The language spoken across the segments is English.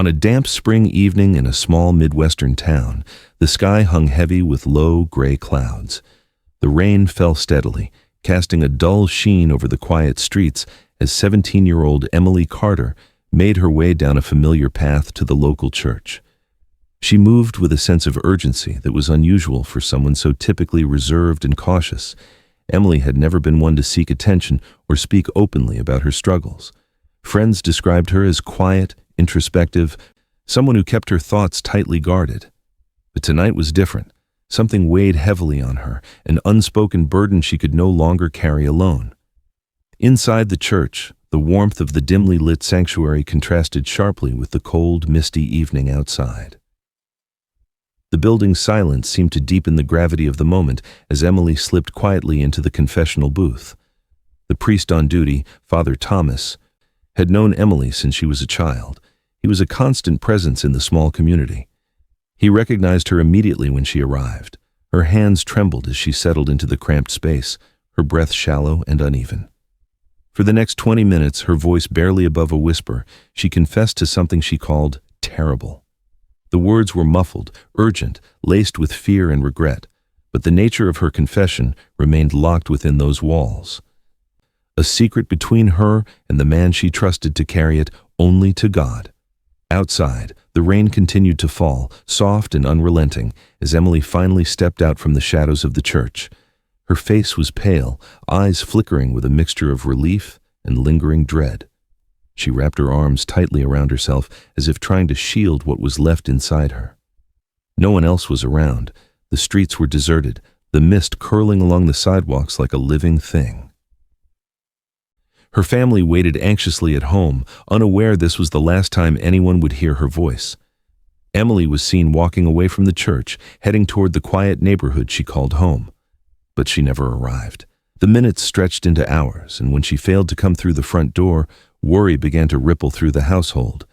On a damp spring evening in a small Midwestern town, the sky hung heavy with low, gray clouds. The rain fell steadily, casting a dull sheen over the quiet streets as 17-year-old Emily Carter made her way down a familiar path to the local church. She moved with a sense of urgency that was unusual for someone so typically reserved and cautious. Emily had never been one to seek attention or speak openly about her struggles. Friends described her as quiet, introspective, someone who kept her thoughts tightly guarded. But tonight was different. Something weighed heavily on her, an unspoken burden she could no longer carry alone. Inside the church, the warmth of the dimly lit sanctuary contrasted sharply with the cold, misty evening outside. The building's silence seemed to deepen the gravity of the moment as Emily slipped quietly into the confessional booth. The priest on duty, Father Thomas, had known Emily since she was a child. He was a constant presence in the small community. He recognized her immediately when she arrived. Her hands trembled as she settled into the cramped space, her breath shallow and uneven. For the next 20 minutes, her voice barely above a whisper, she confessed to something she called terrible. The words were muffled, urgent, laced with fear and regret, but the nature of her confession remained locked within those walls. A secret between her and the man she trusted to carry it only to God. Outside, the rain continued to fall, soft and unrelenting, as Emily finally stepped out from the shadows of the church. Her face was pale, eyes flickering with a mixture of relief and lingering dread. She wrapped her arms tightly around herself as if trying to shield what was left inside her. No one else was around. The streets were deserted, the mist curling along the sidewalks like a living thing. Her family waited anxiously at home, unaware this was the last time anyone would hear her voice. Emily was seen walking away from the church, heading toward the quiet neighborhood she called home. But she never arrived. The minutes stretched into hours, and when she failed to come through the front door, worry began to ripple through the household.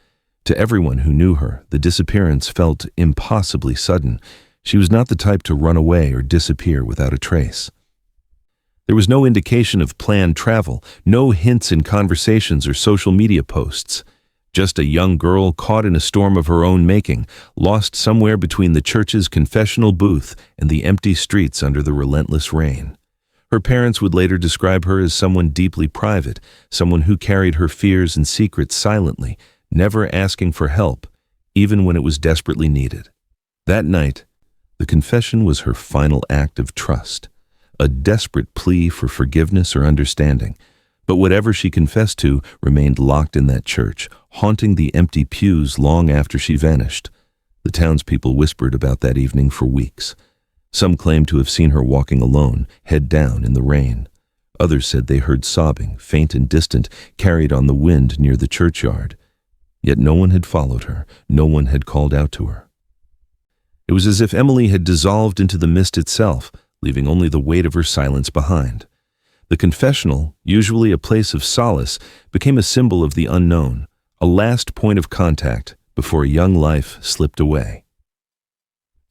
To everyone who knew her, the disappearance felt impossibly sudden. She was not the type to run away or disappear without a trace. There was no indication of planned travel, no hints in conversations or social media posts. Just a young girl caught in a storm of her own making, lost somewhere between the church's confessional booth and the empty streets under the relentless rain. Her parents would later describe her as someone deeply private, someone who carried her fears and secrets silently, never asking for help, even when it was desperately needed. That night, the confession was her final act of trust, a desperate plea for forgiveness or understanding. But whatever she confessed to remained locked in that church, haunting the empty pews long after she vanished. The townspeople whispered about that evening for weeks. Some claimed to have seen her walking alone, head down in the rain. Others said they heard sobbing, faint and distant, carried on the wind near the churchyard. Yet no one had followed her, no one had called out to her. It was as if Emily had dissolved into the mist itself, leaving only the weight of her silence behind. The confessional, usually a place of solace, became a symbol of the unknown, a last point of contact before a young life slipped away.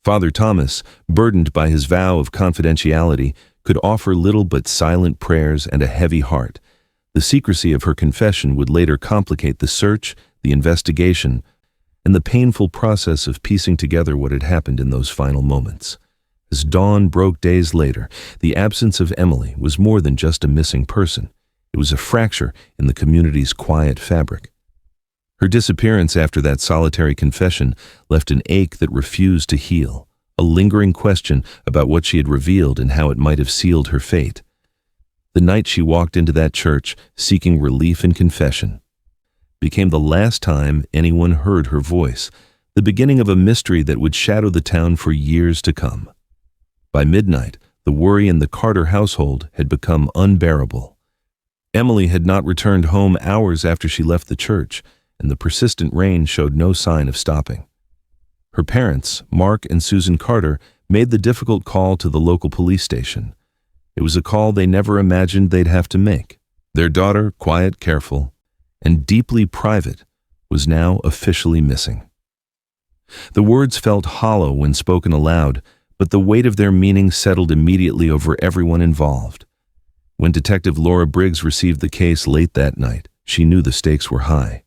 Father Thomas, burdened by his vow of confidentiality, could offer little but silent prayers and a heavy heart. The secrecy of her confession would later complicate the search, the investigation, and the painful process of piecing together what had happened in those final moments. As dawn broke days later, the absence of Emily was more than just a missing person. It was a fracture in the community's quiet fabric. Her disappearance after that solitary confession left an ache that refused to heal, a lingering question about what she had revealed and how it might have sealed her fate. The night she walked into that church, seeking relief in confession, became the last time anyone heard her voice, the beginning of a mystery that would shadow the town for years to come. By midnight, the worry in the Carter household had become unbearable. Emily had not returned home hours after she left the church, and the persistent rain showed no sign of stopping. Her parents, Mark and Susan Carter, made the difficult call to the local police station. It was a call they never imagined they'd have to make. Their daughter, quiet, careful, and deeply private, was now officially missing. The words felt hollow when spoken aloud, but the weight of their meaning settled immediately over everyone involved. When Detective Laura Briggs received the case late that night, she knew the stakes were high.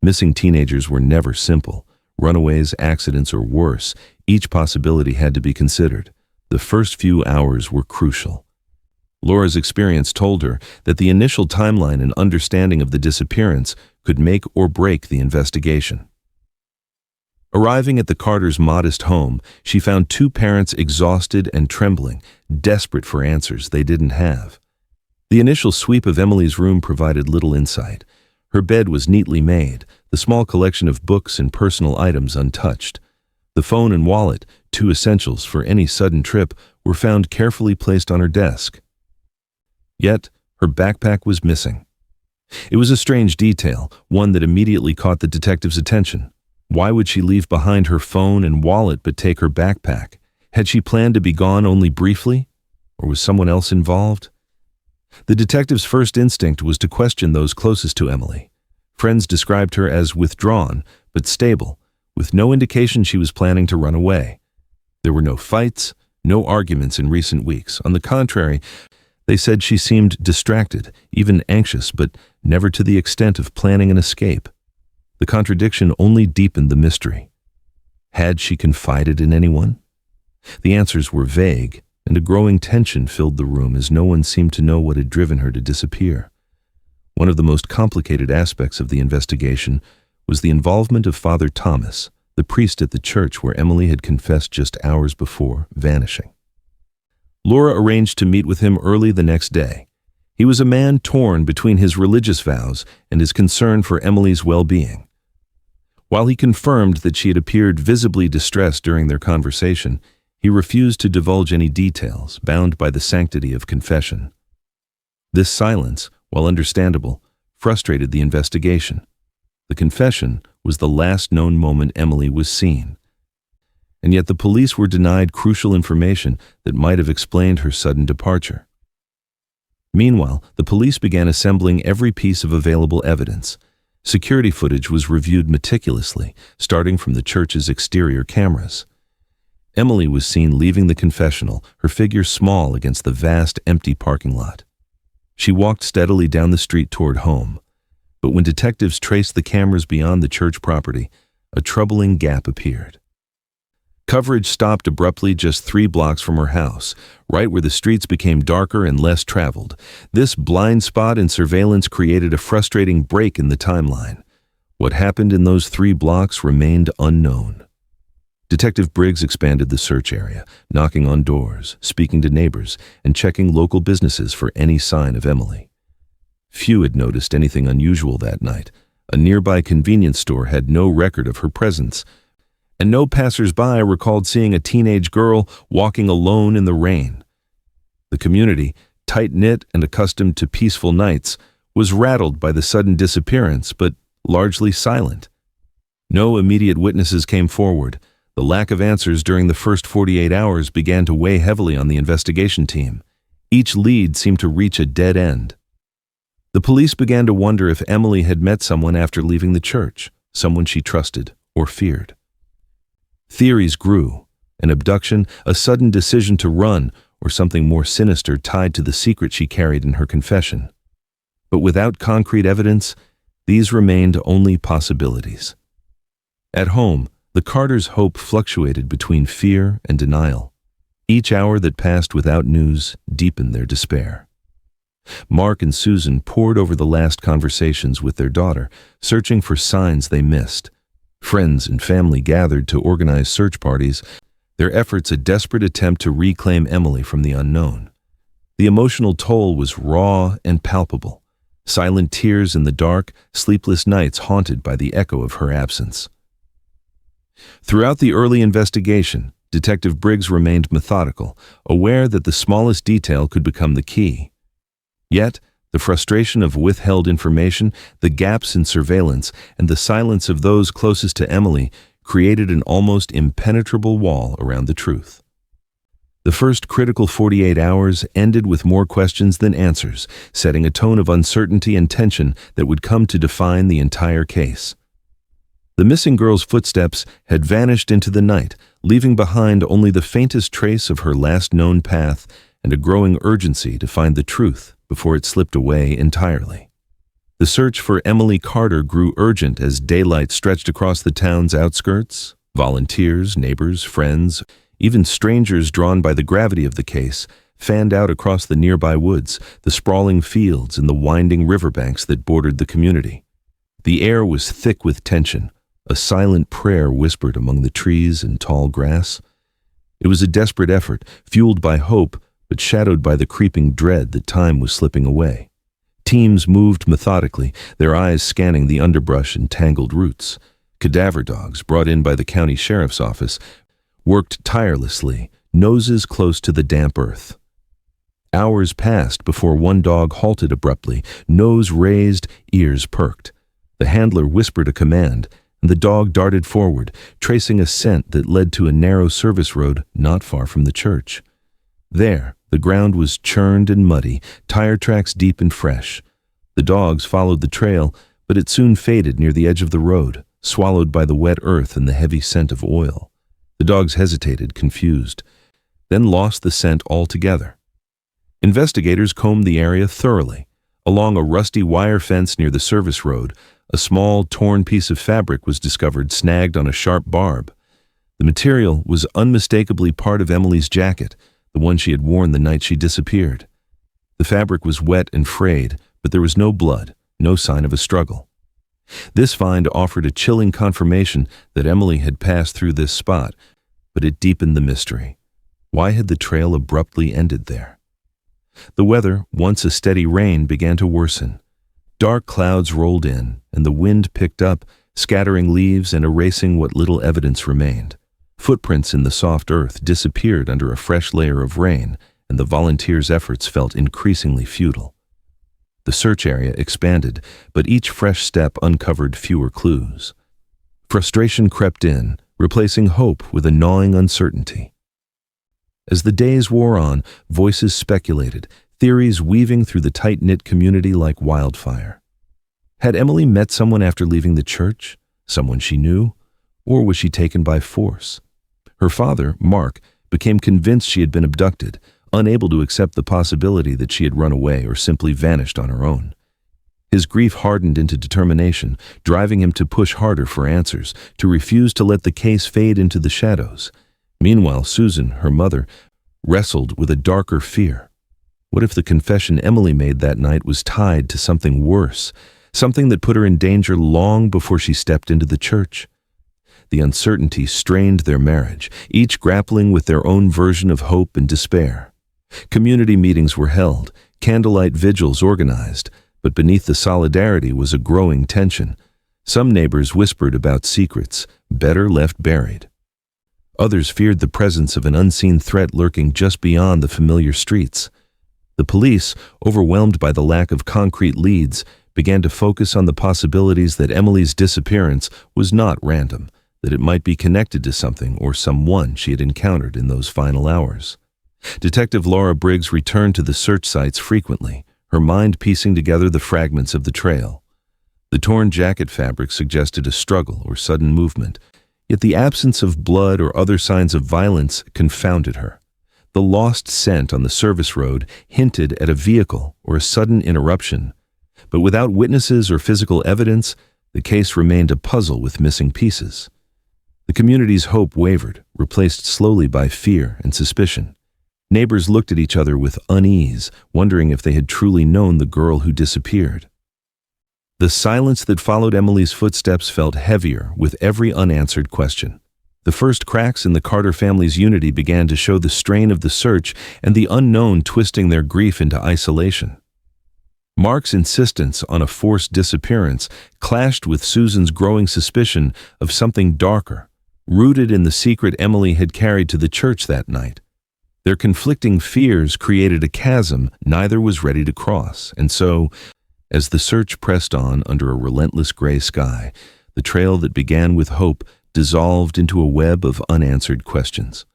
Missing teenagers were never simple. Runaways, accidents, or worse, each possibility had to be considered. The first few hours were crucial. Laura's experience told her that the initial timeline and understanding of the disappearance could make or break the investigation. Arriving at the Carters' modest home, she found two parents exhausted and trembling, desperate for answers they didn't have. The initial sweep of Emily's room provided little insight. Her bed was neatly made, the small collection of books and personal items untouched. The phone and wallet, two essentials for any sudden trip, were found carefully placed on her desk. Yet, her backpack was missing. It was a strange detail, one that immediately caught the detective's attention. Why would she leave behind her phone and wallet but take her backpack? Had she planned to be gone only briefly? Or was someone else involved? The detective's first instinct was to question those closest to Emily. Friends described her as withdrawn, but stable, with no indication she was planning to run away. There were no fights, no arguments in recent weeks. On the contrary, they said she seemed distracted, even anxious, but never to the extent of planning an escape. The contradiction only deepened the mystery. Had she confided in anyone? The answers were vague, and a growing tension filled the room as no one seemed to know what had driven her to disappear. One of the most complicated aspects of the investigation was the involvement of Father Thomas, the priest at the church where Emily had confessed just hours before vanishing. Laura arranged to meet with him early the next day. He was a man torn between his religious vows and his concern for Emily's well-being. While he confirmed that she had appeared visibly distressed during their conversation, he refused to divulge any details, bound by the sanctity of confession. This silence, while understandable, frustrated the investigation. The confession was the last known moment Emily was seen. And yet the police were denied crucial information that might have explained her sudden departure. Meanwhile, the police began assembling every piece of available evidence. Security footage was reviewed meticulously, starting from the church's exterior cameras. Emily was seen leaving the confessional, her figure small against the vast, empty parking lot. She walked steadily down the street toward home. But when detectives traced the cameras beyond the church property, a troubling gap appeared. Coverage stopped abruptly just 3 blocks from her house, right where the streets became darker and less traveled. This blind spot in surveillance created a frustrating break in the timeline. What happened in those 3 blocks remained unknown. Detective Briggs expanded the search area, knocking on doors, speaking to neighbors, and checking local businesses for any sign of Emily. Few had noticed anything unusual that night. A nearby convenience store had no record of her presence, and no passers-by recalled seeing a teenage girl walking alone in the rain. The community, tight-knit and accustomed to peaceful nights, was rattled by the sudden disappearance, but largely silent. No immediate witnesses came forward. The lack of answers during the first 48 hours began to weigh heavily on the investigation team. Each lead seemed to reach a dead end. The police began to wonder if Emily had met someone after leaving the church, someone she trusted or feared. Theories grew: an abduction, a sudden decision to run, or something more sinister tied to the secret she carried in her confession. But without concrete evidence, these remained only possibilities. At home, the Carters' hope fluctuated between fear and denial. Each hour that passed without news deepened their despair. Mark and Susan pored over the last conversations with their daughter, searching for signs they missed. Friends and family gathered to organize search parties, their efforts a desperate attempt to reclaim Emily from the unknown. The emotional toll was raw and palpable. Silent tears in the dark, sleepless nights haunted by the echo of her absence. Throughout the early investigation, Detective Briggs remained methodical, aware that the smallest detail could become the key. Yet, the frustration of withheld information, the gaps in surveillance, and the silence of those closest to Emily created an almost impenetrable wall around the truth. The first critical 48 hours ended with more questions than answers, setting a tone of uncertainty and tension that would come to define the entire case. The missing girl's footsteps had vanished into the night, leaving behind only the faintest trace of her last known path and a growing urgency to find the truth before it slipped away entirely. The search for Emily Carter grew urgent as daylight stretched across the town's outskirts. Volunteers, neighbors, friends, even strangers drawn by the gravity of the case, fanned out across the nearby woods, the sprawling fields, and the winding riverbanks that bordered the community. The air was thick with tension, a silent prayer whispered among the trees and tall grass. It was a desperate effort, fueled by hope, but shadowed by the creeping dread that time was slipping away. Teams moved methodically, their eyes scanning the underbrush and tangled roots. Cadaver dogs, brought in by the county sheriff's office, worked tirelessly, noses close to the damp earth. Hours passed before one dog halted abruptly, nose raised, ears perked. The handler whispered a command, and the dog darted forward, tracing a scent that led to a narrow service road not far from the church. There, the ground was churned and muddy, tire tracks deep and fresh. The dogs followed the trail, but it soon faded near the edge of the road, swallowed by the wet earth and the heavy scent of oil. The dogs hesitated, confused, then lost the scent altogether. Investigators combed the area thoroughly. Along a rusty wire fence near the service road, a small, torn piece of fabric was discovered snagged on a sharp barb. The material was unmistakably part of Emily's jacket, the one she had worn the night she disappeared. The fabric was wet and frayed, but there was no blood, no sign of a struggle. This find offered a chilling confirmation that Emily had passed through this spot, but it deepened the mystery. Why had the trail abruptly ended there? The weather, once a steady rain, began to worsen. Dark clouds rolled in, and the wind picked up, scattering leaves and erasing what little evidence remained. Footprints in the soft earth disappeared under a fresh layer of rain, and the volunteers' efforts felt increasingly futile. The search area expanded, but each fresh step uncovered fewer clues. Frustration crept in, replacing hope with a gnawing uncertainty. As the days wore on, voices speculated, theories weaving through the tight-knit community like wildfire. Had Emily met someone after leaving the church? Someone she knew? Or was she taken by force? Her father, Mark, became convinced she had been abducted, unable to accept the possibility that she had run away or simply vanished on her own. His grief hardened into determination, driving him to push harder for answers, to refuse to let the case fade into the shadows. Meanwhile, Susan, her mother, wrestled with a darker fear. What if the confession Emily made that night was tied to something worse, something that put her in danger long before she stepped into the church? The uncertainty strained their marriage, each grappling with their own version of hope and despair. Community meetings were held, candlelight vigils organized, but beneath the solidarity was a growing tension. Some neighbors whispered about secrets, better left buried. Others feared the presence of an unseen threat lurking just beyond the familiar streets. The police, overwhelmed by the lack of concrete leads, began to focus on the possibilities that Emily's disappearance was not random, that it might be connected to something or someone she had encountered in those final hours. Detective Laura Briggs returned to the search sites frequently, her mind piecing together the fragments of the trail. The torn jacket fabric suggested a struggle or sudden movement, yet the absence of blood or other signs of violence confounded her. The lost scent on the service road hinted at a vehicle or a sudden interruption, but without witnesses or physical evidence, the case remained a puzzle with missing pieces. The community's hope wavered, replaced slowly by fear and suspicion. Neighbors looked at each other with unease, wondering if they had truly known the girl who disappeared. The silence that followed Emily's footsteps felt heavier with every unanswered question. The first cracks in the Carter family's unity began to show the strain of the search and the unknown twisting their grief into isolation. Mark's insistence on a forced disappearance clashed with Susan's growing suspicion of something darker, rooted in the secret Emily had carried to the church that night. Their conflicting fears created a chasm neither was ready to cross, and so, as the search pressed on under a relentless gray sky, the trail that began with hope dissolved into a web of unanswered questions.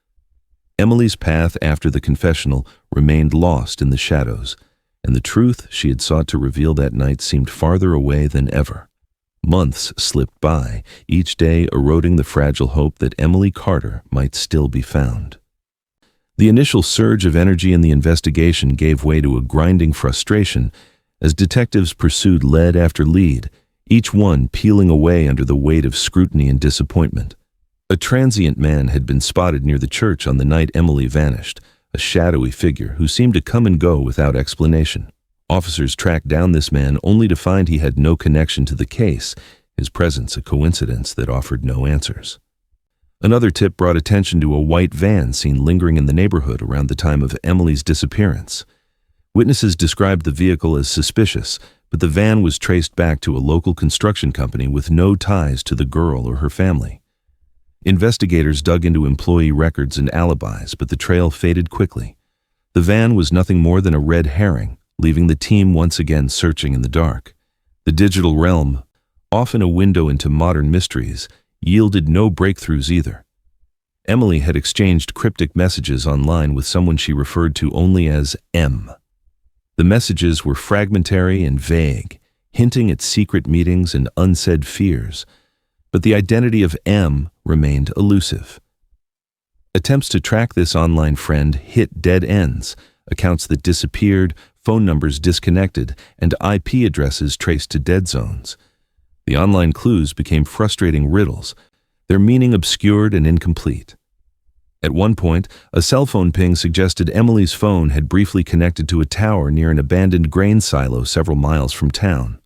Emily's path after the confessional remained lost in the shadows, and the truth she had sought to reveal that night seemed farther away than ever. Months slipped by, each day eroding the fragile hope that Emily Carter might still be found. The initial surge of energy in the investigation gave way to a grinding frustration as detectives pursued lead after lead, each one peeling away under the weight of scrutiny and disappointment. A transient man had been spotted near the church on the night Emily vanished, a shadowy figure who seemed to come and go without explanation. Officers tracked down this man only to find he had no connection to the case, his presence a coincidence that offered no answers. Another tip brought attention to a white van seen lingering in the neighborhood around the time of Emily's disappearance. Witnesses described the vehicle as suspicious, but the van was traced back to a local construction company with no ties to the girl or her family. Investigators dug into employee records and alibis, but the trail faded quickly. The van was nothing more than a red herring, leaving the team once again searching in the dark. The digital realm, often a window into modern mysteries, yielded no breakthroughs either. Emily had exchanged cryptic messages online with someone she referred to only as M. The messages were fragmentary and vague, hinting at secret meetings and unsaid fears, but the identity of M remained elusive. Attempts to track this online friend hit dead ends, accounts that disappeared, phone numbers disconnected, and IP addresses traced to dead zones. The online clues became frustrating riddles, their meaning obscured and incomplete. At one point, a cell phone ping suggested Emily's phone had briefly connected to a tower near an abandoned grain silo several miles from town.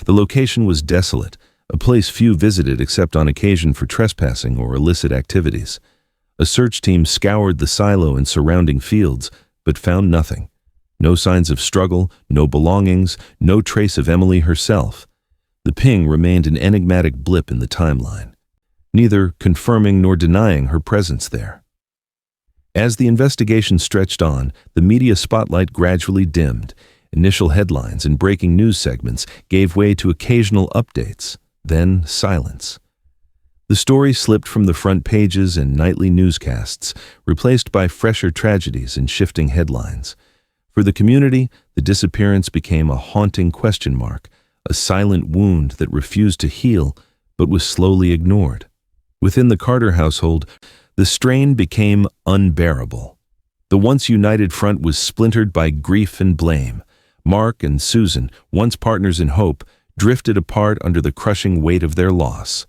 The location was desolate, a place few visited except on occasion for trespassing or illicit activities. A search team scoured the silo and surrounding fields, but found nothing. No signs of struggle, no belongings, no trace of Emily herself. The ping remained an enigmatic blip in the timeline, neither confirming nor denying her presence there. As the investigation stretched on, the media spotlight gradually dimmed. Initial headlines and breaking news segments gave way to occasional updates, then silence. The story slipped from the front pages and nightly newscasts, replaced by fresher tragedies and shifting headlines. For the community, the disappearance became a haunting question mark, a silent wound that refused to heal but was slowly ignored. Within the Carter household, the strain became unbearable. The once united front was splintered by grief and blame. Mark and Susan, once partners in hope, drifted apart under the crushing weight of their loss.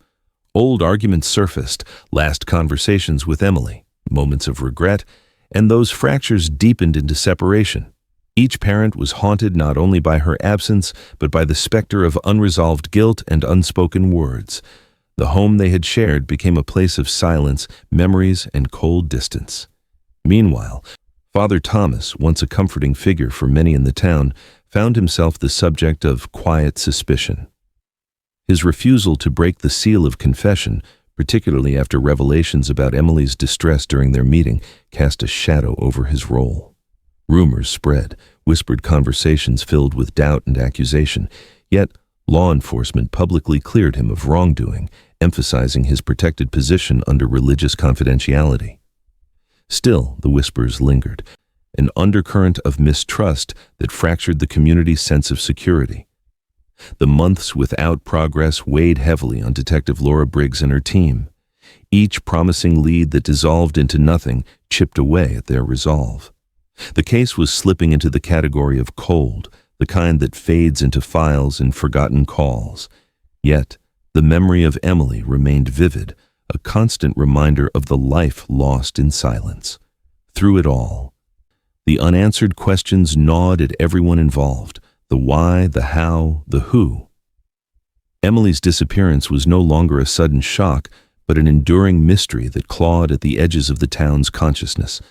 Old arguments surfaced, last conversations with Emily, moments of regret, and those fractures deepened into separation. Each parent was haunted not only by her absence, but by the specter of unresolved guilt and unspoken words. The home they had shared became a place of silence, memories, and cold distance. Meanwhile, Father Thomas, once a comforting figure for many in the town, found himself the subject of quiet suspicion. His refusal to break the seal of confession, particularly after revelations about Emily's distress during their meeting, cast a shadow over his role. Rumors spread, whispered conversations filled with doubt and accusation, yet law enforcement publicly cleared him of wrongdoing, emphasizing his protected position under religious confidentiality. Still, the whispers lingered, an undercurrent of mistrust that fractured the community's sense of security. The months without progress weighed heavily on Detective Laura Briggs and her team. Each promising lead that dissolved into nothing chipped away at their resolve. The case was slipping into the category of cold, the kind that fades into files and forgotten calls. Yet, the memory of Emily remained vivid, a constant reminder of the life lost in silence. Through it all, the unanswered questions gnawed at everyone involved, the why, the how, the who. Emily's disappearance was no longer a sudden shock, but an enduring mystery that clawed at the edges of the town's consciousness.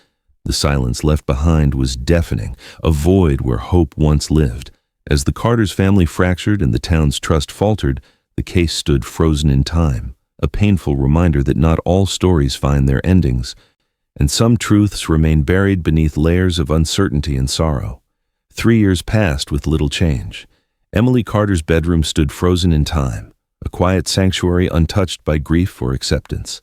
The silence left behind was deafening, a void where hope once lived. As the Carters' family fractured and the town's trust faltered, the case stood frozen in time, a painful reminder that not all stories find their endings, and some truths remain buried beneath layers of uncertainty and sorrow. 3 years passed with little change. Emily Carter's bedroom stood frozen in time, a quiet sanctuary untouched by grief or acceptance.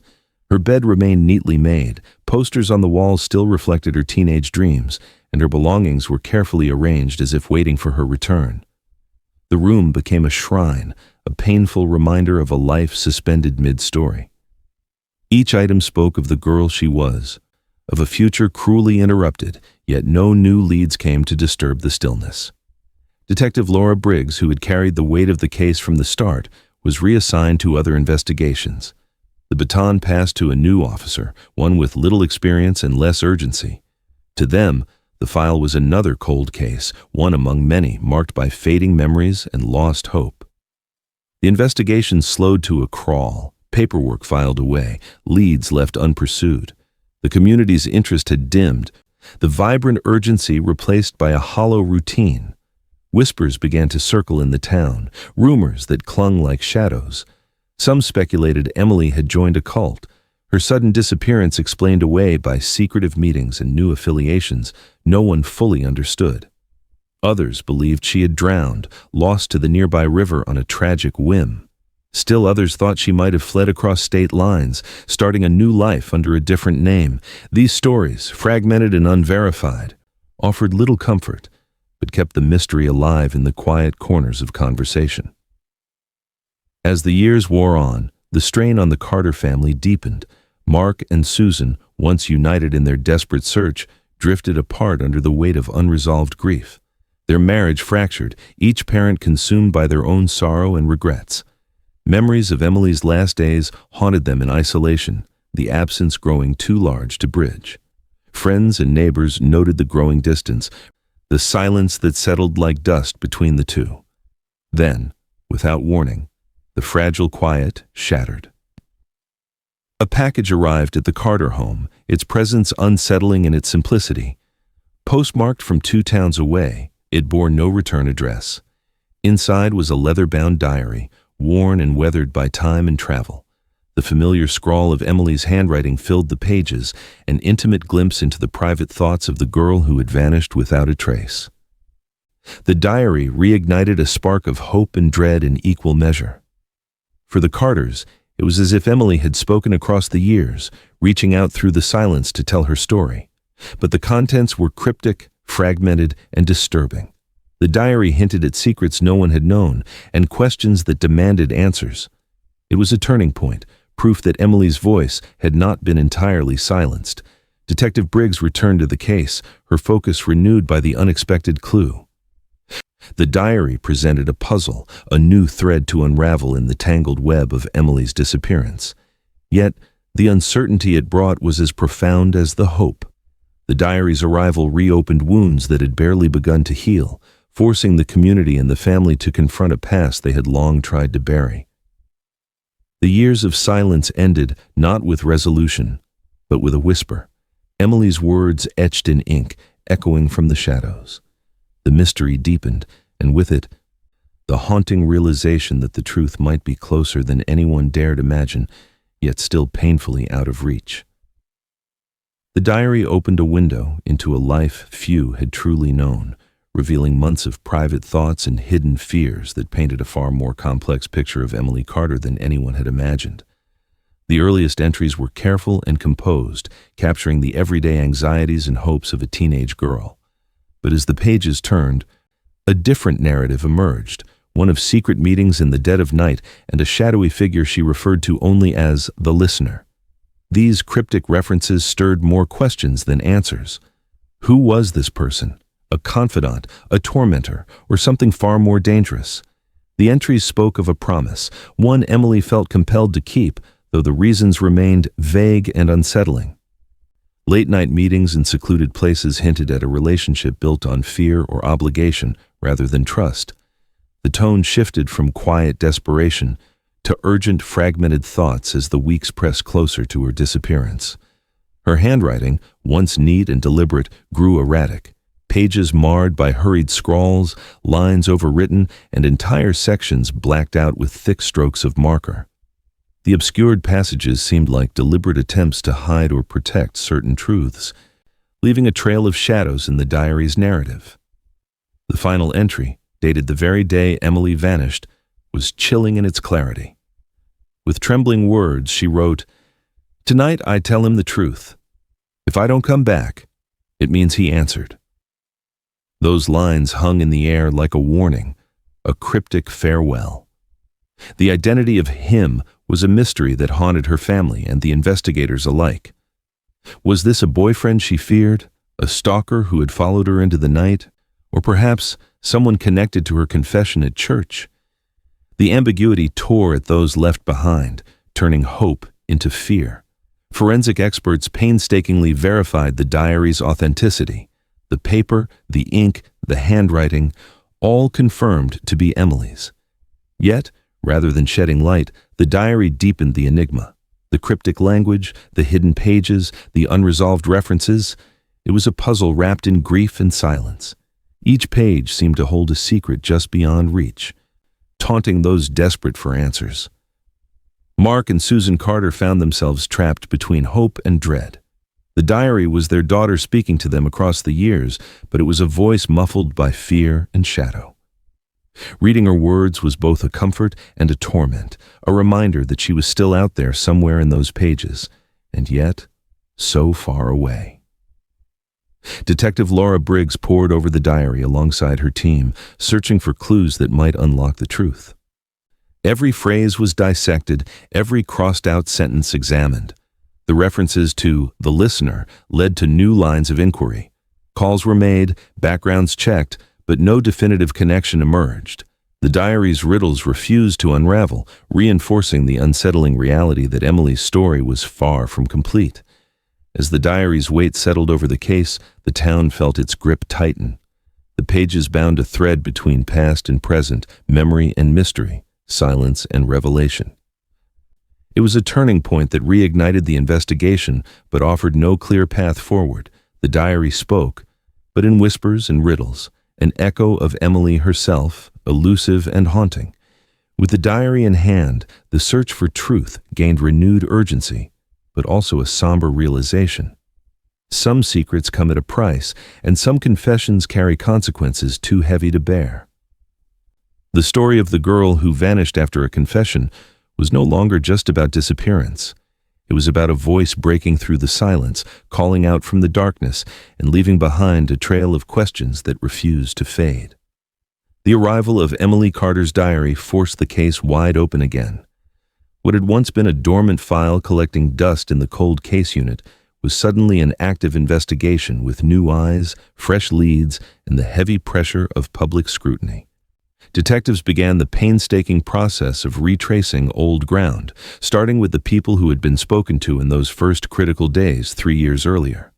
Her bed remained neatly made, posters on the walls still reflected her teenage dreams, and her belongings were carefully arranged as if waiting for her return. The room became a shrine, a painful reminder of a life suspended mid-story. Each item spoke of the girl she was, of a future cruelly interrupted, yet no new leads came to disturb the stillness. Detective Laura Briggs, who had carried the weight of the case from the start, was reassigned to other investigations. The baton passed to a new officer, one with little experience and less urgency. To them, the file was another cold case, one among many marked by fading memories and lost hope. The investigation slowed to a crawl, paperwork filed away, leads left unpursued. The community's interest had dimmed, the vibrant urgency replaced by a hollow routine. Whispers began to circle in the town, rumors that clung like shadows. Some speculated Emily had joined a cult, her sudden disappearance explained away by secretive meetings and new affiliations no one fully understood. Others believed she had drowned, lost to the nearby river on a tragic whim. Still others thought she might have fled across state lines, starting a new life under a different name. These stories, fragmented and unverified, offered little comfort, but kept the mystery alive in the quiet corners of conversation. As the years wore on, the strain on the Carter family deepened. Mark and Susan, once united in their desperate search, drifted apart under the weight of unresolved grief. Their marriage fractured, each parent consumed by their own sorrow and regrets. Memories of Emily's last days haunted them in isolation, the absence growing too large to bridge. Friends and neighbors noted the growing distance, the silence that settled like dust between the two. Then, without warning, the fragile quiet shattered. A package arrived at the Carter home, its presence unsettling in its simplicity. Postmarked from 2 towns away, it bore no return address. Inside was a leather-bound diary, worn and weathered by time and travel. The familiar scrawl of Emily's handwriting filled the pages, an intimate glimpse into the private thoughts of the girl who had vanished without a trace. The diary reignited a spark of hope and dread in equal measure. For the Carters, it was as if Emily had spoken across the years, reaching out through the silence to tell her story. But the contents were cryptic, fragmented, and disturbing. The diary hinted at secrets no one had known, and questions that demanded answers. It was a turning point, proof that Emily's voice had not been entirely silenced. Detective Briggs returned to the case, her focus renewed by the unexpected clue. The diary presented a puzzle, a new thread to unravel in the tangled web of Emily's disappearance. Yet, the uncertainty it brought was as profound as the hope. The diary's arrival reopened wounds that had barely begun to heal, forcing the community and the family to confront a past they had long tried to bury. The years of silence ended not with resolution, but with a whisper. Emily's words etched in ink, echoing from the shadows. The mystery deepened, and with it, the haunting realization that the truth might be closer than anyone dared imagine, yet still painfully out of reach. The diary opened a window into a life few had truly known, revealing months of private thoughts and hidden fears that painted a far more complex picture of Emily Carter than anyone had imagined. The earliest entries were careful and composed, capturing the everyday anxieties and hopes of a teenage girl. But as the pages turned, a different narrative emerged, one of secret meetings in the dead of night and a shadowy figure she referred to only as the listener. These cryptic references stirred more questions than answers. Who was this person? A confidant, a tormentor, or something far more dangerous? The entries spoke of a promise, one Emily felt compelled to keep, though the reasons remained vague and unsettling. Late-night meetings in secluded places hinted at a relationship built on fear or obligation rather than trust. The tone shifted from quiet desperation to urgent, fragmented thoughts as the weeks pressed closer to her disappearance. Her handwriting, once neat and deliberate, grew erratic. Pages marred by hurried scrawls, lines overwritten, and entire sections blacked out with thick strokes of marker. The obscured passages seemed like deliberate attempts to hide or protect certain truths, leaving a trail of shadows in the diary's narrative. The final entry, dated the very day Emily vanished, was chilling in its clarity. With trembling words, she wrote, "Tonight I tell him the truth. If I don't come back, it means he answered." Those lines hung in the air like a warning, a cryptic farewell. The identity of him was a mystery that haunted her family and the investigators alike. Was this a boyfriend she feared, a stalker who had followed her into the night, or perhaps someone connected to her confession at church. The ambiguity tore at those left behind, turning hope into fear. Forensic experts painstakingly verified the diary's authenticity. The paper, the ink, the handwriting, all confirmed to be Emily's. Yet, rather than shedding light, the diary deepened the enigma. The cryptic language, the hidden pages, the unresolved references, it was a puzzle wrapped in grief and silence. Each page seemed to hold a secret just beyond reach, taunting those desperate for answers. Mark and Susan Carter found themselves trapped between hope and dread. The diary was their daughter speaking to them across the years, but it was a voice muffled by fear and shadow. Reading her words was both a comfort and a torment, a reminder that she was still out there somewhere in those pages, and yet so far away. Detective Laura Briggs pored over the diary alongside her team, searching for clues that might unlock the truth. Every phrase was dissected, every crossed-out sentence examined. The references to the listener led to new lines of inquiry. Calls were made, backgrounds checked, but no definitive connection emerged. The diary's riddles refused to unravel, reinforcing the unsettling reality that Emily's story was far from complete. As the diary's weight settled over the case, the town felt its grip tighten. The pages bound a thread between past and present, memory and mystery, silence and revelation. It was a turning point that reignited the investigation, but offered no clear path forward. The diary spoke, but in whispers and riddles, an echo of Emily herself, elusive and haunting. With the diary in hand, the search for truth gained renewed urgency, but also a somber realization. Some secrets come at a price, and some confessions carry consequences too heavy to bear. The story of the girl who vanished after a confession was no longer just about disappearance. It was about a voice breaking through the silence, calling out from the darkness, and leaving behind a trail of questions that refused to fade. The arrival of Emily Carter's diary forced the case wide open again. What had once been a dormant file collecting dust in the cold case unit was suddenly an active investigation with new eyes, fresh leads, and the heavy pressure of public scrutiny. Detectives began the painstaking process of retracing old ground, starting with the people who had been spoken to in those first critical days 3 years earlier.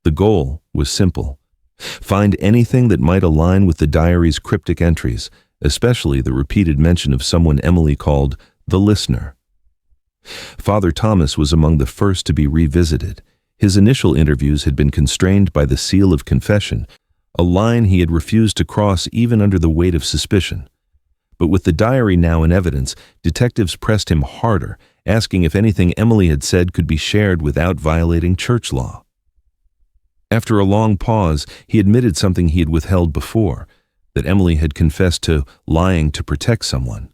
The goal was simple: find anything that might align with the diary's cryptic entries, especially the repeated mention of someone Emily called the listener. Father Thomas was among the first to be revisited. His initial interviews had been constrained by the seal of confession, a line he had refused to cross even under the weight of suspicion. But with the diary now in evidence, detectives pressed him harder, asking if anything Emily had said could be shared without violating church law. After a long pause, he admitted something he had withheld before, that Emily had confessed to lying to protect someone.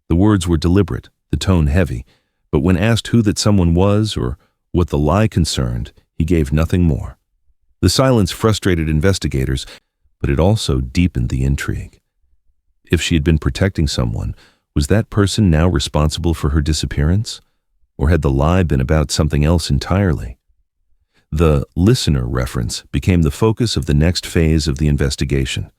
The words were deliberate, the tone heavy, but when asked who that someone was or what the lie concerned, he gave nothing more. The silence frustrated investigators, but it also deepened the intrigue. If she had been protecting someone, was that person now responsible for her disappearance? Or had the lie been about something else entirely? The listener reference became the focus of the next phase of the investigation.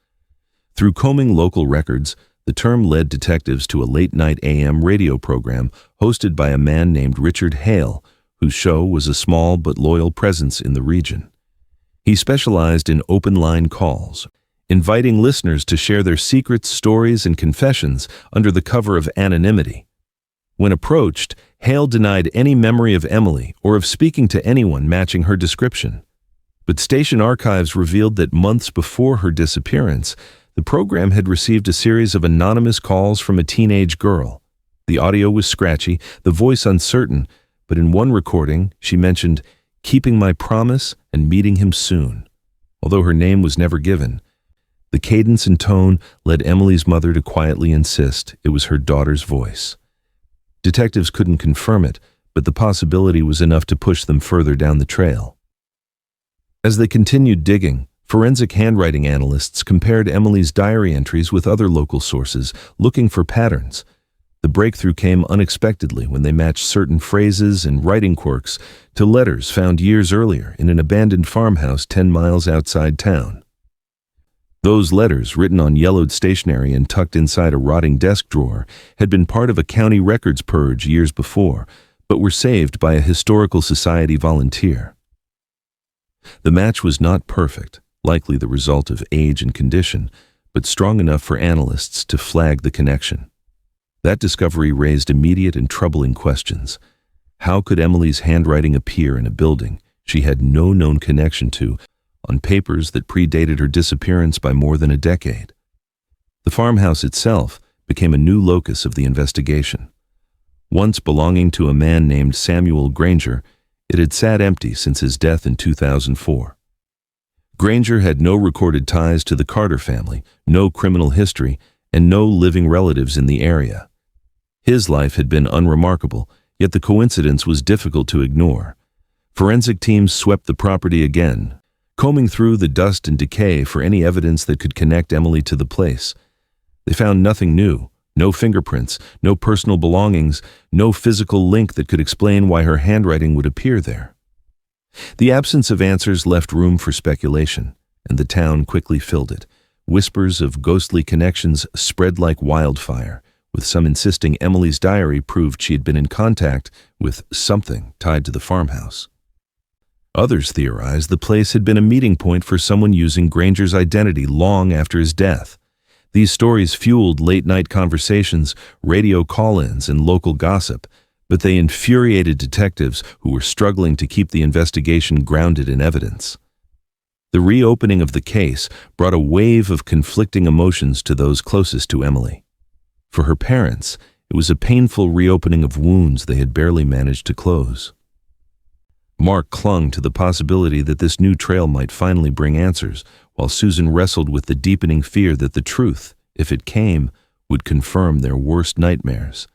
Through combing local records, the term led detectives to a late-night AM radio program hosted by a man named Richard Hale, whose show was a small but loyal presence in the region. He specialized in open-line calls, inviting listeners to share their secrets, stories, and confessions under the cover of anonymity. When approached, Hale denied any memory of Emily or of speaking to anyone matching her description. But station archives revealed that months before her disappearance, the program had received a series of anonymous calls from a teenage girl. The audio was scratchy, the voice uncertain, but in one recording, she mentioned keeping my promise and meeting him soon. Although her name was never given, the cadence and tone led Emily's mother to quietly insist it was her daughter's voice. Detectives couldn't confirm it, but the possibility was enough to push them further down the trail. As they continued digging, forensic handwriting analysts compared Emily's diary entries with other local sources, looking for patterns. The breakthrough came unexpectedly when they matched certain phrases and writing quirks to letters found years earlier in an abandoned farmhouse 10 miles outside town. Those letters, written on yellowed stationery and tucked inside a rotting desk drawer, had been part of a county records purge years before, but were saved by a historical society volunteer. The match was not perfect, likely the result of age and condition, but strong enough for analysts to flag the connection. That discovery raised immediate and troubling questions. How could Emily's handwriting appear in a building she had no known connection to, on papers that predated her disappearance by more than a decade? The farmhouse itself became a new locus of the investigation. Once belonging to a man named Samuel Granger, it had sat empty since his death in 2004. Granger had no recorded ties to the Carter family, no criminal history, and no living relatives in the area. His life had been unremarkable, yet the coincidence was difficult to ignore. Forensic teams swept the property again, combing through the dust and decay for any evidence that could connect Emily to the place. They found nothing new, no fingerprints, no personal belongings, no physical link that could explain why her handwriting would appear there. The absence of answers left room for speculation, and the town quickly filled it. Whispers of ghostly connections spread like wildfire, with some insisting Emily's diary proved she had been in contact with something tied to the farmhouse. Others theorized the place had been a meeting point for someone using Granger's identity long after his death. These stories fueled late-night conversations, radio call-ins, and local gossip, but they infuriated detectives who were struggling to keep the investigation grounded in evidence. The reopening of the case brought a wave of conflicting emotions to those closest to Emily. For her parents, it was a painful reopening of wounds they had barely managed to close. Mark clung to the possibility that this new trail might finally bring answers, while Susan wrestled with the deepening fear that the truth, if it came, would confirm their worst nightmares.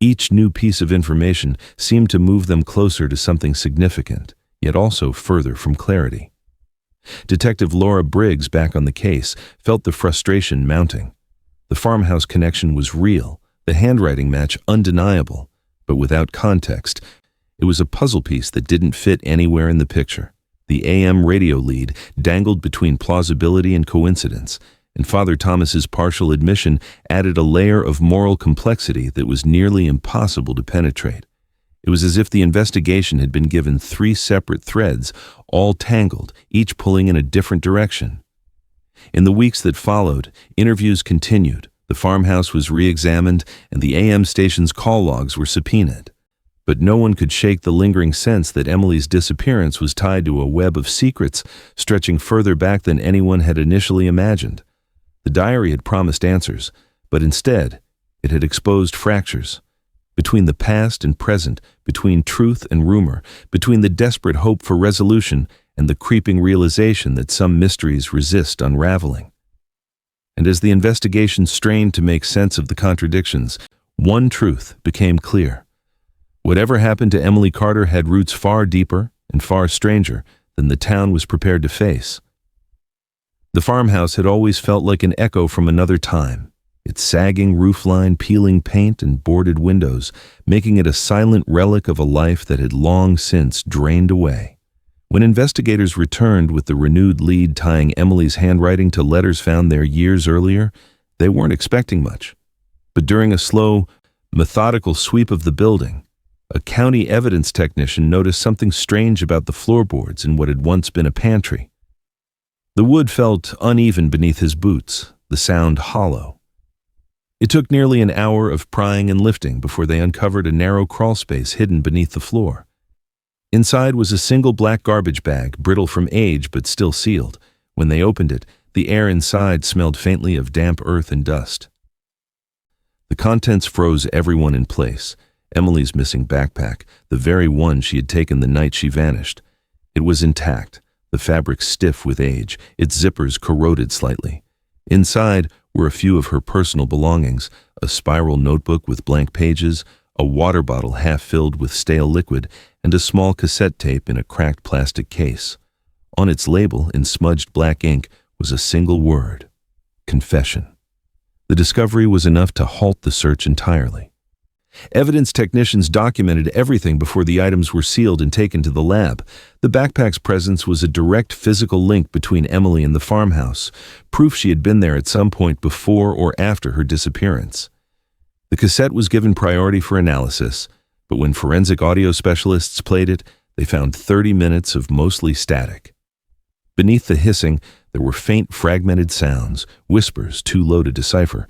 Each new piece of information seemed to move them closer to something significant, yet also further from clarity. Detective Laura Briggs, back on the case, felt the frustration mounting. The farmhouse connection was real, the handwriting match undeniable, but without context, it was a puzzle piece that didn't fit anywhere in the picture. The AM radio lead dangled between plausibility and coincidence, and Father Thomas's partial admission added a layer of moral complexity that was nearly impossible to penetrate. It was as if the investigation had been given 3 separate threads, all tangled, each pulling in a different direction. In the weeks that followed, interviews continued, the farmhouse was re-examined, and the AM station's call logs were subpoenaed. But no one could shake the lingering sense that Emily's disappearance was tied to a web of secrets stretching further back than anyone had initially imagined. The diary had promised answers, but instead, it had exposed fractures. Between the past and present, between truth and rumor, between the desperate hope for resolution and the creeping realization that some mysteries resist unraveling. And as the investigation strained to make sense of the contradictions, one truth became clear. Whatever happened to Emily Carter had roots far deeper and far stranger than the town was prepared to face. The farmhouse had always felt like an echo from another time, its sagging roofline, peeling paint, and boarded windows, making it a silent relic of a life that had long since drained away. When investigators returned with the renewed lead tying Emily's handwriting to letters found there years earlier, they weren't expecting much. But during a slow, methodical sweep of the building, a county evidence technician noticed something strange about the floorboards in what had once been a pantry. The wood felt uneven beneath his boots, the sound hollow. It took nearly an hour of prying and lifting before they uncovered a narrow crawl space hidden beneath the floor. Inside was a single black garbage bag, brittle from age but still sealed. When they opened it, the air inside smelled faintly of damp earth and dust. The contents froze everyone in place. Emily's missing backpack, the very one she had taken the night she vanished. It was intact, the fabric stiff with age, its zippers corroded slightly. Inside were a few of her personal belongings, a spiral notebook with blank pages, a water bottle half filled with stale liquid, and a small cassette tape in a cracked plastic case. On its label, in smudged black ink, was a single word: confession. The discovery was enough to halt the search entirely. Evidence technicians documented everything before the items were sealed and taken to the lab. The backpack's presence was a direct physical link between Emily and the farmhouse, proof she had been there at some point before or after her disappearance. The cassette was given priority for analysis, but when forensic audio specialists played it, they found 30 minutes of mostly static. Beneath the hissing, there were faint fragmented sounds, whispers too low to decipher,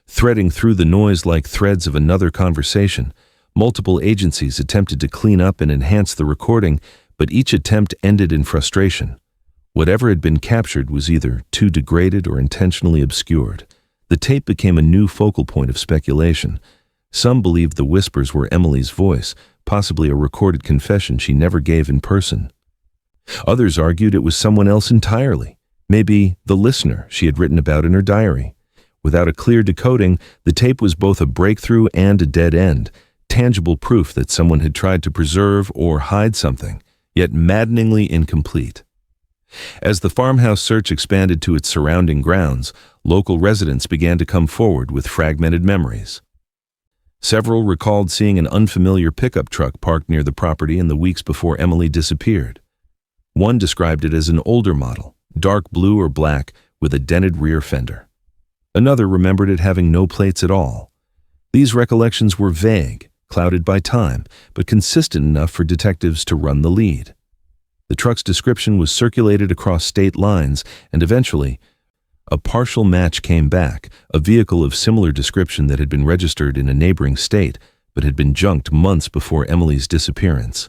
threading through the noise like threads of another conversation. Multiple agencies attempted to clean up and enhance the recording, but each attempt ended in frustration. Whatever had been captured was either too degraded or intentionally obscured. The tape became a new focal point of speculation. Some believed the whispers were Emily's voice, possibly a recorded confession she never gave in person. Others argued it was someone else entirely, maybe the listener she had written about in her diary. Without a clear decoding, the tape was both a breakthrough and a dead end, tangible proof that someone had tried to preserve or hide something, yet maddeningly incomplete. As the farmhouse search expanded to its surrounding grounds, local residents began to come forward with fragmented memories. Several recalled seeing an unfamiliar pickup truck parked near the property in the weeks before Emily disappeared. One described it as an older model, dark blue or black, with a dented rear fender. Another remembered it having no plates at all. These recollections were vague, clouded by time, but consistent enough for detectives to run the lead. The truck's description was circulated across state lines, and eventually, a partial match came back, a vehicle of similar description that had been registered in a neighboring state, but had been junked months before Emily's disappearance.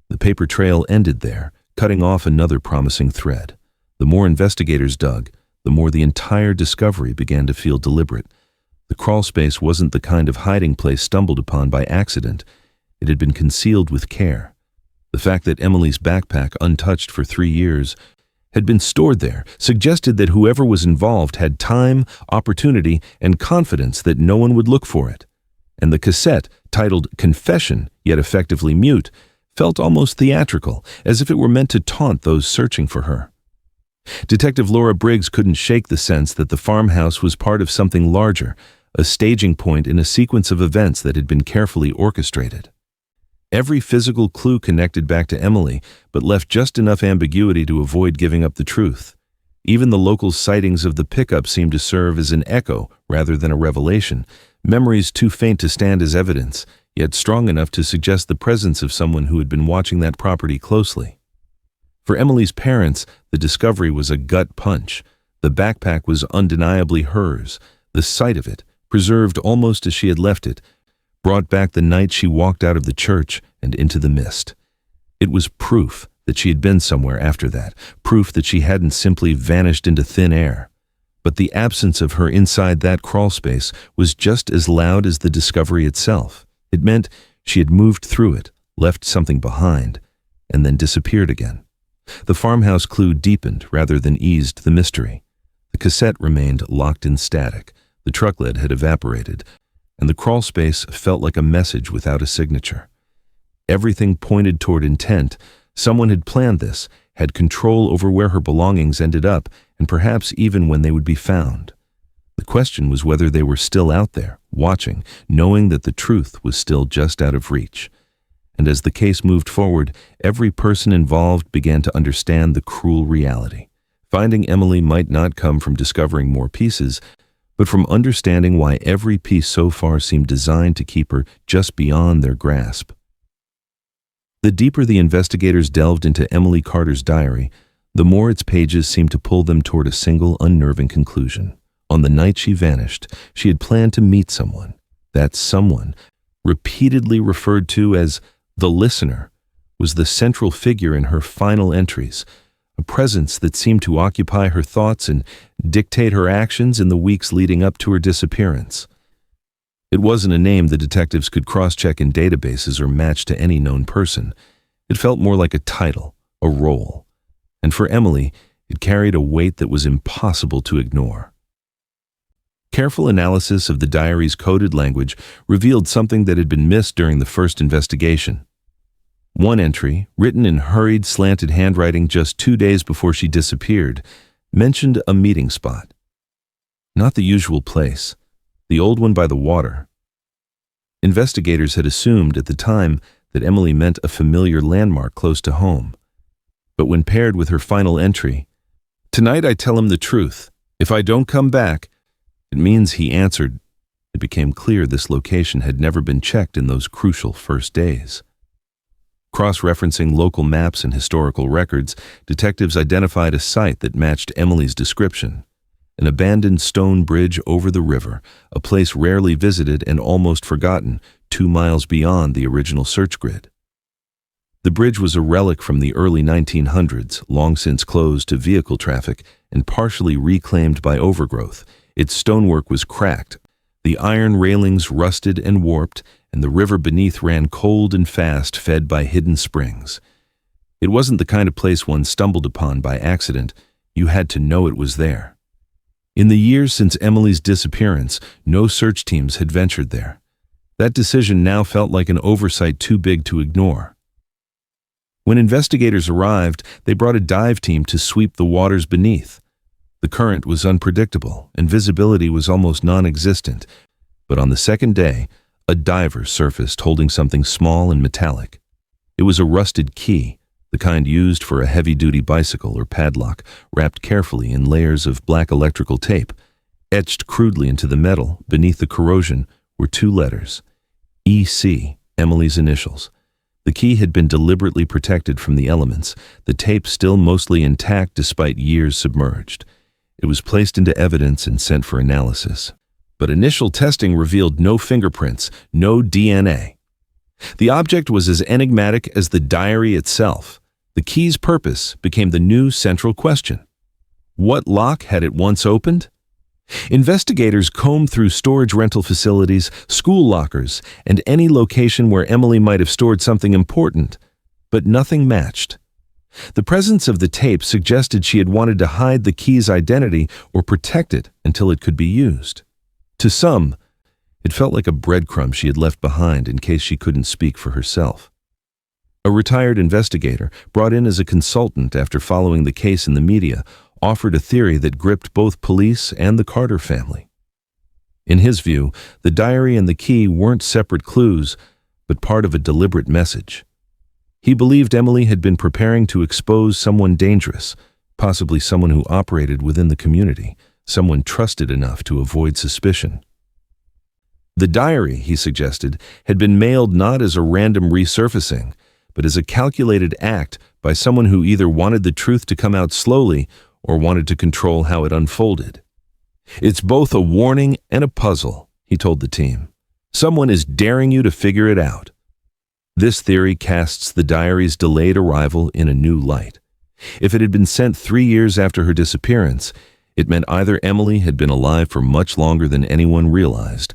The paper trail ended there, cutting off another promising thread. The more investigators dug, the more the entire discovery began to feel deliberate. The crawlspace wasn't the kind of hiding place stumbled upon by accident. It had been concealed with care. The fact that Emily's backpack, untouched for 3 years, had been stored there suggested that whoever was involved had time, opportunity, and confidence that no one would look for it. And the cassette, titled Confession, yet effectively mute, felt almost theatrical, as if it were meant to taunt those searching for her. Detective Laura Briggs couldn't shake the sense that the farmhouse was part of something larger, a staging point in a sequence of events that had been carefully orchestrated. Every physical clue connected back to Emily, but left just enough ambiguity to avoid giving up the truth. Even the local sightings of the pickup seemed to serve as an echo rather than a revelation, memories too faint to stand as evidence, yet strong enough to suggest the presence of someone who had been watching that property closely. For Emily's parents, the discovery was a gut punch. The backpack was undeniably hers. The sight of it, preserved almost as she had left it, brought back the night she walked out of the church and into the mist. It was proof that she had been somewhere after that, proof that she hadn't simply vanished into thin air. But the absence of her inside that crawlspace was just as loud as the discovery itself. It meant she had moved through it, left something behind, and then disappeared again. The farmhouse clue deepened rather than eased the mystery. The cassette remained locked in static. The truck lid had evaporated, and the crawlspace felt like a message without a signature. Everything pointed toward intent. Someone had planned this, had control over where her belongings ended up, and perhaps even when they would be found. The question was whether they were still out there, watching, knowing that the truth was still just out of reach. And as the case moved forward, every person involved began to understand the cruel reality. Finding Emily might not come from discovering more pieces, but from understanding why every piece so far seemed designed to keep her just beyond their grasp. The deeper the investigators delved into Emily Carter's diary, the more its pages seemed to pull them toward a single unnerving conclusion. On the night she vanished, she had planned to meet someone. That someone, repeatedly referred to as the listener, was the central figure in her final entries, a presence that seemed to occupy her thoughts and dictate her actions in the weeks leading up to her disappearance. It wasn't a name the detectives could cross-check in databases or match to any known person. It felt more like a title, a role. And for Emily, it carried a weight that was impossible to ignore. Careful analysis of the diary's coded language revealed something that had been missed during the first investigation. One entry, written in hurried, slanted handwriting just 2 days before she disappeared, mentioned a meeting spot. Not the usual place, the old one by the water. Investigators had assumed at the time that Emily meant a familiar landmark close to home. But when paired with her final entry, "Tonight I tell him the truth. If I don't come back," it means he answered. It became clear this location had never been checked in those crucial first days. Cross-referencing local maps and historical records, detectives identified a site that matched Emily's description. An abandoned stone bridge over the river, a place rarely visited and almost forgotten, 2 miles beyond the original search grid. The bridge was a relic from the early 1900s, long since closed to vehicle traffic and partially reclaimed by overgrowth. Its stonework was cracked, the iron railings rusted and warped, and the river beneath ran cold and fast, fed by hidden springs. It wasn't the kind of place one stumbled upon by accident. You had to know it was there. In the years since Emily's disappearance, no search teams had ventured there. That decision now felt like an oversight too big to ignore. When investigators arrived, they brought a dive team to sweep the waters beneath. The current was unpredictable, and visibility was almost non-existent. But on the second day, a diver surfaced holding something small and metallic. It was a rusted key, the kind used for a heavy-duty bicycle or padlock, wrapped carefully in layers of black electrical tape. Etched crudely into the metal, beneath the corrosion, were 2 letters. EC, Emily's initials. The key had been deliberately protected from the elements, the tape still mostly intact despite years submerged. It was placed into evidence and sent for analysis. But initial testing revealed no fingerprints, no DNA. The object was as enigmatic as the diary itself. The key's purpose became the new central question. What lock had it once opened? Investigators combed through storage rental facilities, school lockers, and any location where Emily might have stored something important, but nothing matched. The presence of the tape suggested she had wanted to hide the key's identity or protect it until it could be used. To some, it felt like a breadcrumb she had left behind in case she couldn't speak for herself. A retired investigator, brought in as a consultant after following the case in the media, offered a theory that gripped both police and the Carter family. In his view, the diary and the key weren't separate clues, but part of a deliberate message. He believed Emily had been preparing to expose someone dangerous, possibly someone who operated within the community, someone trusted enough to avoid suspicion. The diary, he suggested, had been mailed not as a random resurfacing, but as a calculated act by someone who either wanted the truth to come out slowly or wanted to control how it unfolded. "It's both a warning and a puzzle," he told the team. "Someone is daring you to figure it out." This theory casts the diary's delayed arrival in a new light. If it had been sent 3 years after her disappearance, it meant either Emily had been alive for much longer than anyone realized,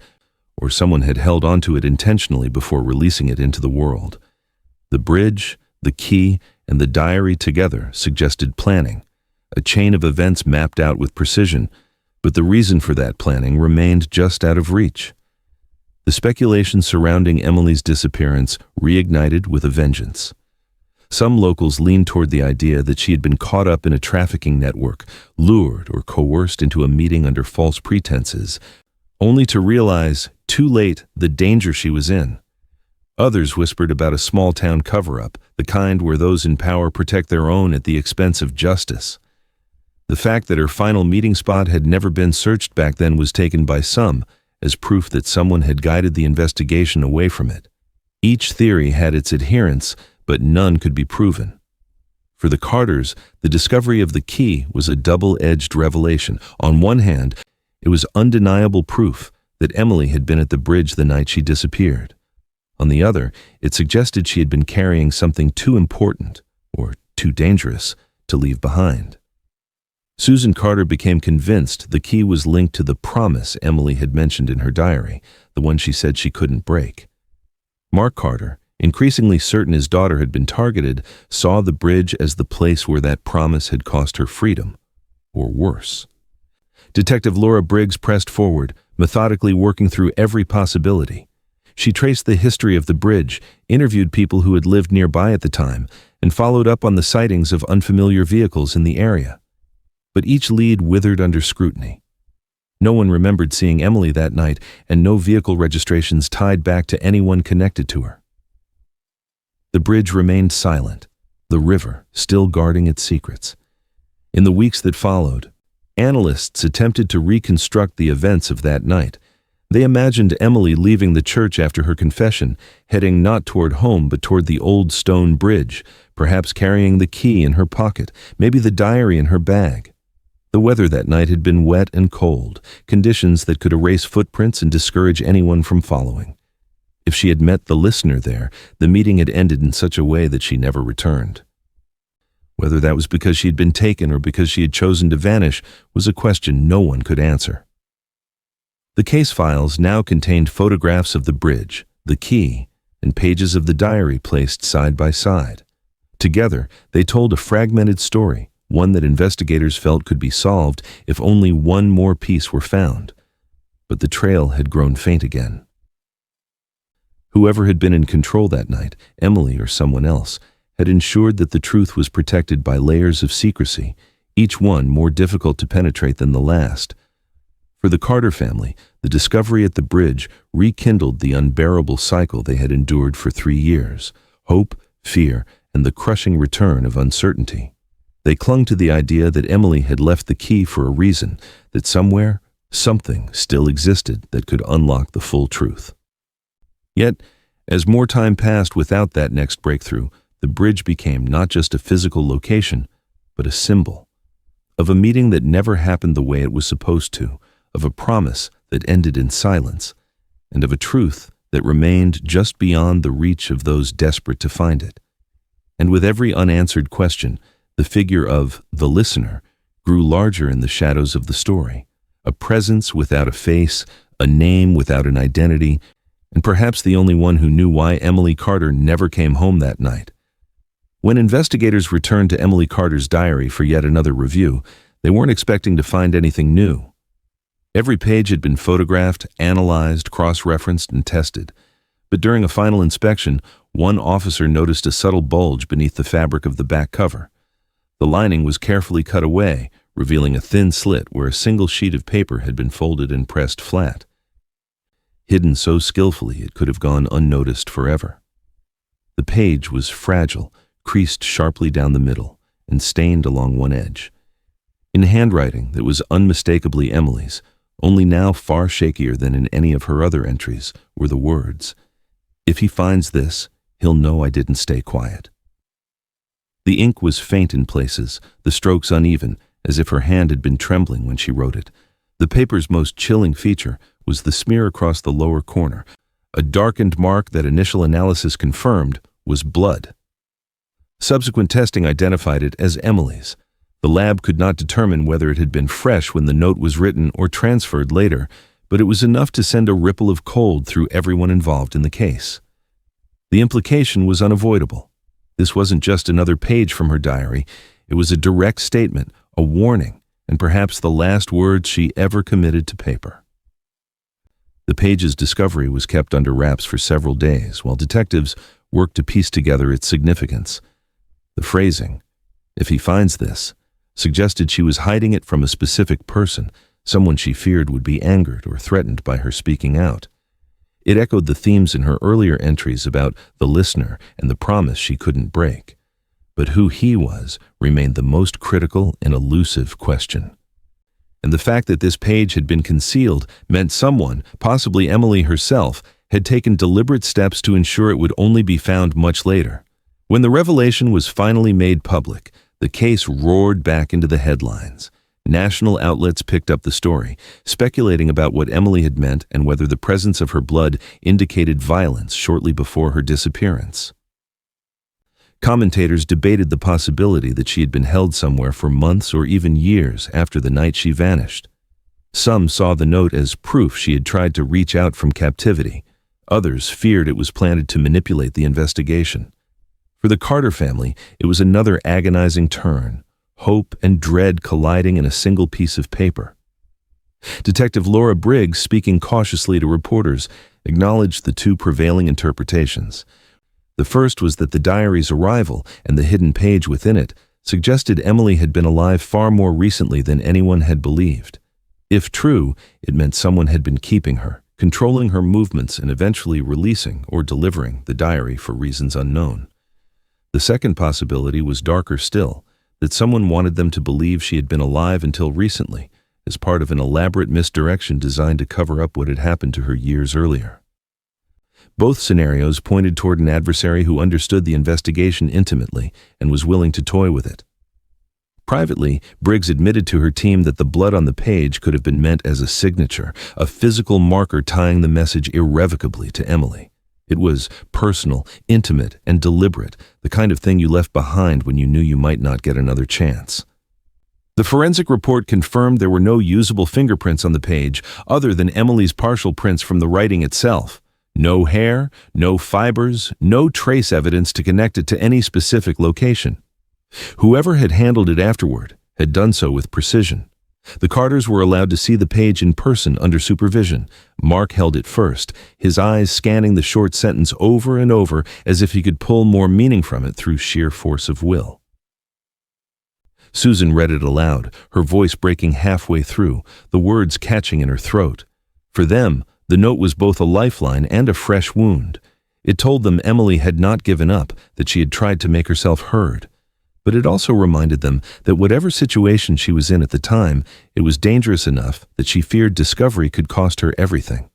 or someone had held onto it intentionally before releasing it into the world. The bridge, the key, and the diary together suggested planning, a chain of events mapped out with precision, but the reason for that planning remained just out of reach. The speculation surrounding Emily's disappearance reignited with a vengeance. Some locals leaned toward the idea that she had been caught up in a trafficking network, lured or coerced into a meeting under false pretenses, only to realize, too late, the danger she was in. Others whispered about a small-town cover-up, the kind where those in power protect their own at the expense of justice. The fact that her final meeting spot had never been searched back then was taken by some as proof that someone had guided the investigation away from it. Each theory had its adherents, but none could be proven. For the Carters, the discovery of the key was a double-edged revelation. On one hand, it was undeniable proof that Emily had been at the bridge the night she disappeared. On the other, it suggested she had been carrying something too important, or too dangerous, to leave behind. Susan Carter became convinced the key was linked to the promise Emily had mentioned in her diary, the one she said she couldn't break. Mark Carter, increasingly certain his daughter had been targeted, saw the bridge as the place where that promise had cost her freedom, or worse. Detective Laura Briggs pressed forward, methodically working through every possibility. She traced the history of the bridge, interviewed people who had lived nearby at the time, and followed up on the sightings of unfamiliar vehicles in the area. But each lead withered under scrutiny. No one remembered seeing Emily that night, and no vehicle registrations tied back to anyone connected to her. The bridge remained silent, the river still guarding its secrets. In the weeks that followed, analysts attempted to reconstruct the events of that night. They imagined Emily leaving the church after her confession, heading not toward home but toward the old stone bridge, perhaps carrying the key in her pocket, maybe the diary in her bag. The weather that night had been wet and cold, conditions that could erase footprints and discourage anyone from following. If she had met the listener there, the meeting had ended in such a way that she never returned. Whether that was because she had been taken or because she had chosen to vanish was a question no one could answer. The case files now contained photographs of the bridge, the key, and pages of the diary placed side by side. Together, they told a fragmented story, one that investigators felt could be solved if only one more piece were found. But the trail had grown faint again. Whoever had been in control that night, Emily or someone else, had ensured that the truth was protected by layers of secrecy, each one more difficult to penetrate than the last. For the Carter family, the discovery at the bridge rekindled the unbearable cycle they had endured for 3 years: hope, fear, and the crushing return of uncertainty. They clung to the idea that Emily had left the key for a reason, that somewhere, something still existed that could unlock the full truth. Yet, as more time passed without that next breakthrough, the bridge became not just a physical location, but a symbol of a meeting that never happened the way it was supposed to, of a promise that ended in silence, and of a truth that remained just beyond the reach of those desperate to find it. And with every unanswered question, the figure of the listener grew larger in the shadows of the story, a presence without a face, a name without an identity, and perhaps the only one who knew why Emily Carter never came home that night. When investigators returned to Emily Carter's diary for yet another review, they weren't expecting to find anything new. Every page had been photographed, analyzed, cross-referenced, and tested. But during a final inspection, one officer noticed a subtle bulge beneath the fabric of the back cover. The lining was carefully cut away, revealing a thin slit where a single sheet of paper had been folded and pressed flat. Hidden so skillfully it could have gone unnoticed forever. The page was fragile, creased sharply down the middle, and stained along one edge. In handwriting that was unmistakably Emily's, only now far shakier than in any of her other entries, were the words, "If he finds this, he'll know I didn't stay quiet." The ink was faint in places, the strokes uneven, as if her hand had been trembling when she wrote it. The paper's most chilling feature was the smear across the lower corner, a darkened mark that initial analysis confirmed was blood. Subsequent testing identified it as Emily's. The lab could not determine whether it had been fresh when the note was written or transferred later, but it was enough to send a ripple of cold through everyone involved in the case. The implication was unavoidable. This wasn't just another page from her diary. It was a direct statement, a warning, and perhaps the last words she ever committed to paper. The page's discovery was kept under wraps for several days, while detectives worked to piece together its significance. The phrasing, "If he finds this," suggested she was hiding it from a specific person, someone she feared would be angered or threatened by her speaking out. It echoed the themes in her earlier entries about the listener and the promise she couldn't break. But who he was remained the most critical and elusive question. And the fact that this page had been concealed meant someone, possibly Emily herself, had taken deliberate steps to ensure it would only be found much later. When the revelation was finally made public, the case roared back into the headlines. National outlets picked up the story, speculating about what Emily had meant and whether the presence of her blood indicated violence shortly before her disappearance. Commentators debated the possibility that she had been held somewhere for months or even years after the night she vanished. Some saw the note as proof she had tried to reach out from captivity. Others feared it was planted to manipulate the investigation. For the Carter family, it was another agonizing turn, hope and dread colliding in a single piece of paper. Detective Laura Briggs, speaking cautiously to reporters, acknowledged the two prevailing interpretations. The first was that the diary's arrival and the hidden page within it suggested Emily had been alive far more recently than anyone had believed. If true, it meant someone had been keeping her, controlling her movements and eventually releasing or delivering the diary for reasons unknown. The second possibility was darker still, that someone wanted them to believe she had been alive until recently, as part of an elaborate misdirection designed to cover up what had happened to her years earlier. Both scenarios pointed toward an adversary who understood the investigation intimately and was willing to toy with it. Privately, Briggs admitted to her team that the blood on the page could have been meant as a signature, a physical marker tying the message irrevocably to Emily. It was personal, intimate, and deliberate, the kind of thing you left behind when you knew you might not get another chance. The forensic report confirmed there were no usable fingerprints on the page other than Emily's partial prints from the writing itself. No hair, no fibers, no trace evidence to connect it to any specific location. Whoever had handled it afterward had done so with precision. The Carters were allowed to see the page in person under supervision. Mark held it first, his eyes scanning the short sentence over and over as if he could pull more meaning from it through sheer force of will. Susan read it aloud, her voice breaking halfway through, the words catching in her throat. For them, the note was both a lifeline and a fresh wound. It told them Emily had not given up, that she had tried to make herself heard. But it also reminded them that whatever situation she was in at the time, it was dangerous enough that she feared discovery could cost her everything.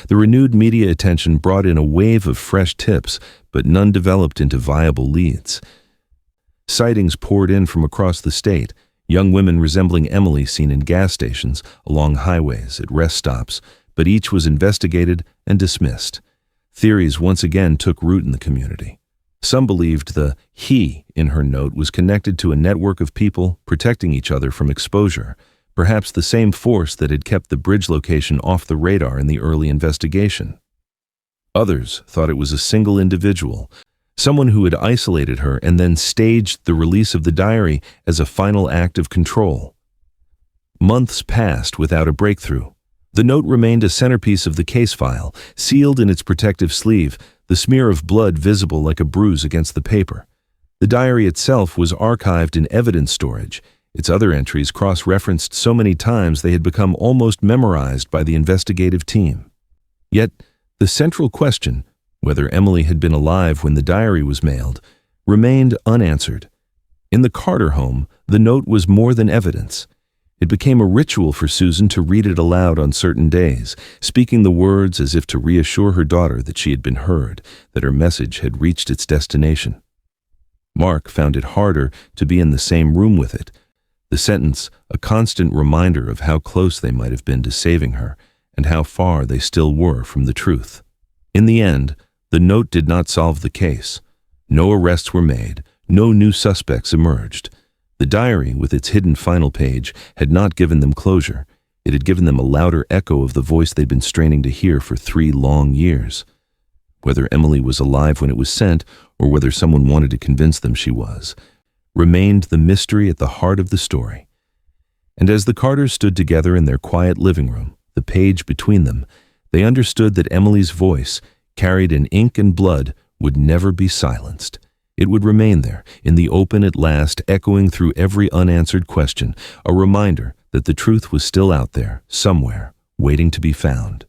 The renewed media attention brought in a wave of fresh tips, but none developed into viable leads. Sightings poured in from across the state, young women resembling Emily seen in gas stations, along highways, at rest stops, but each was investigated and dismissed. Theories once again took root in the community. Some believed the "he" in her note was connected to a network of people protecting each other from exposure, perhaps the same force that had kept the bridge location off the radar in the early investigation. Others thought it was a single individual, someone who had isolated her and then staged the release of the diary as a final act of control. Months passed without a breakthrough. The note remained a centerpiece of the case file, sealed in its protective sleeve, the smear of blood visible like a bruise against the paper. The diary itself was archived in evidence storage, its other entries cross-referenced so many times they had become almost memorized by the investigative team. Yet, the central question, whether Emily had been alive when the diary was mailed, remained unanswered. In the Carter home, the note was more than evidence. It became a ritual for Susan to read it aloud on certain days, speaking the words as if to reassure her daughter that she had been heard, that her message had reached its destination. Mark found it harder to be in the same room with it, the sentence a constant reminder of how close they might have been to saving her and how far they still were from the truth. In the end, the note did not solve the case. No arrests were made, no new suspects emerged. The diary, with its hidden final page, had not given them closure. It had given them a louder echo of the voice they'd been straining to hear for 3 long years. Whether Emily was alive when it was sent, or whether someone wanted to convince them she was, remained the mystery at the heart of the story. And as the Carters stood together in their quiet living room, the page between them, they understood that Emily's voice, carried in ink and blood, would never be silenced. It would remain there, in the open at last, echoing through every unanswered question, a reminder that the truth was still out there, somewhere, waiting to be found.